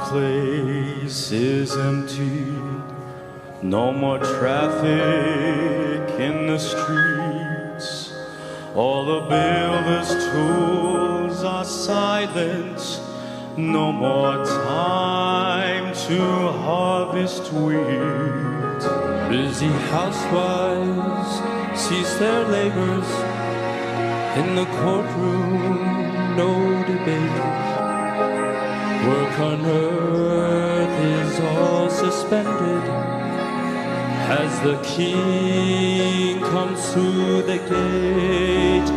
place is empty. No more traffic in the streets. All the builders' tools are silent. No more time to harvest wheat. Busy housewives cease their labors. In the courtroom, no debate. Work on earth is all suspended as the king comes through the gate.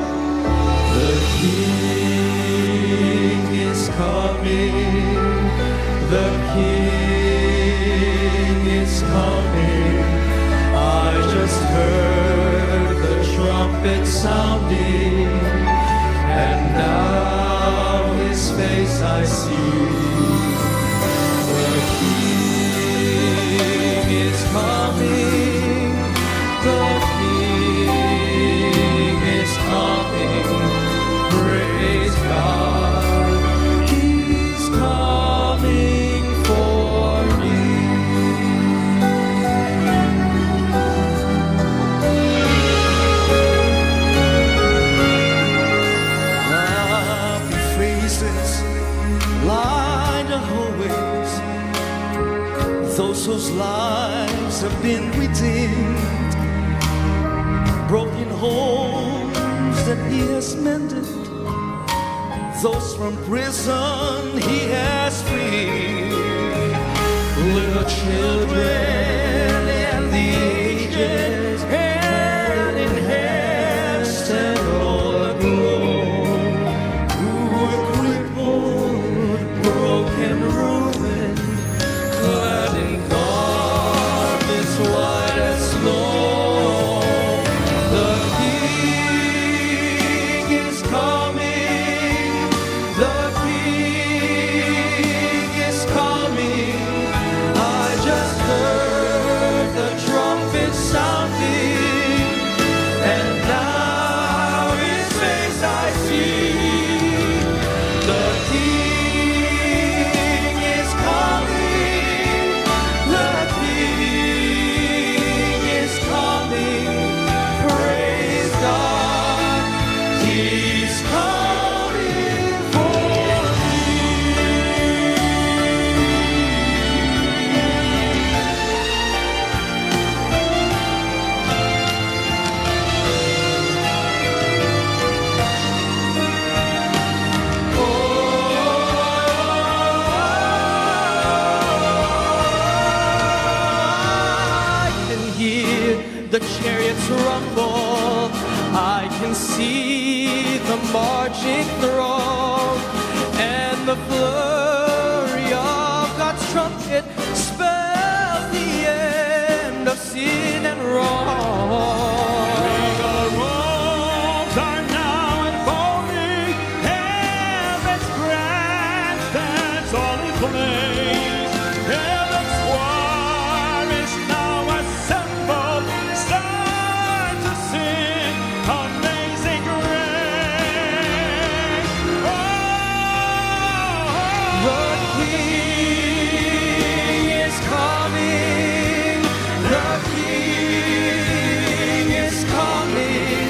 The king is coming. The king is coming. I just heard the trumpet sounding, and now his face I see. The king is coming. The king is coming. Praise God. He's coming for me. Happy faces line the hallways, those whose lives have been redeemed, broken homes that he has mended, those from prison he has freed, little children and the aged, hand in hand stand all aglow, who were crippled, broken, ruined, clad in garments white as snow. The king is coming. The king is coming. I just heard the trumpet sounding, and now his face I see. The king is coming. The king is coming. Praise God. He's coming for me. I can hear the chariots rumble. I can see the marching throng, and the flurry of God's trumpet spells the end of sin and wrong. The robes are now unfolding, heaven's grandstands all in place. Heaven's choir is now assembled, start to sing Amazing Grace. The king is coming. The king is coming.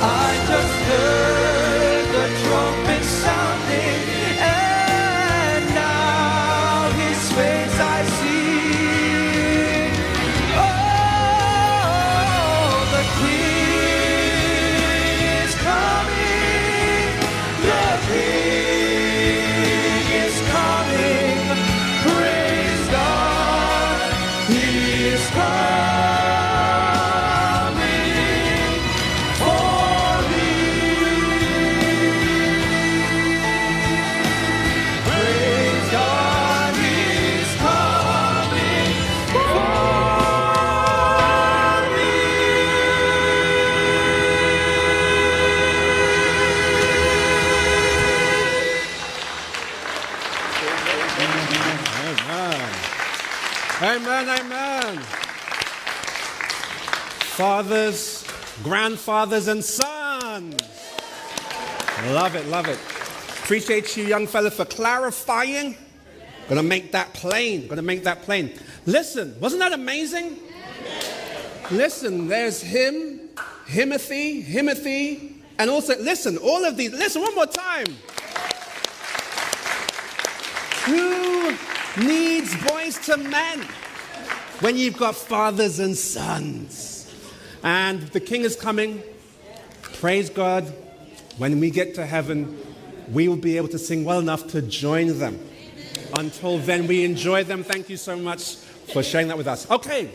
I just heard the trumpet sounding, and now his face I see. Oh, the king is coming. The king is coming. Praise God. He is coming for me. Praise God. He is coming for me. Amen, amen. Fathers, grandfathers, and sons. Love it, love it. Appreciate you, young fella, for clarifying Gonna make that plain. Gonna make that plain. Listen, wasn't that amazing? Listen, there's him, Himothy, and also, listen, all of these, listen one more time. Who needs boys to men when you've got fathers and sons? And the King is coming. Praise God. When we get to heaven, we will be able to sing well enough to join them. Until then, we enjoy them. Thank you so much for sharing that with us. Okay.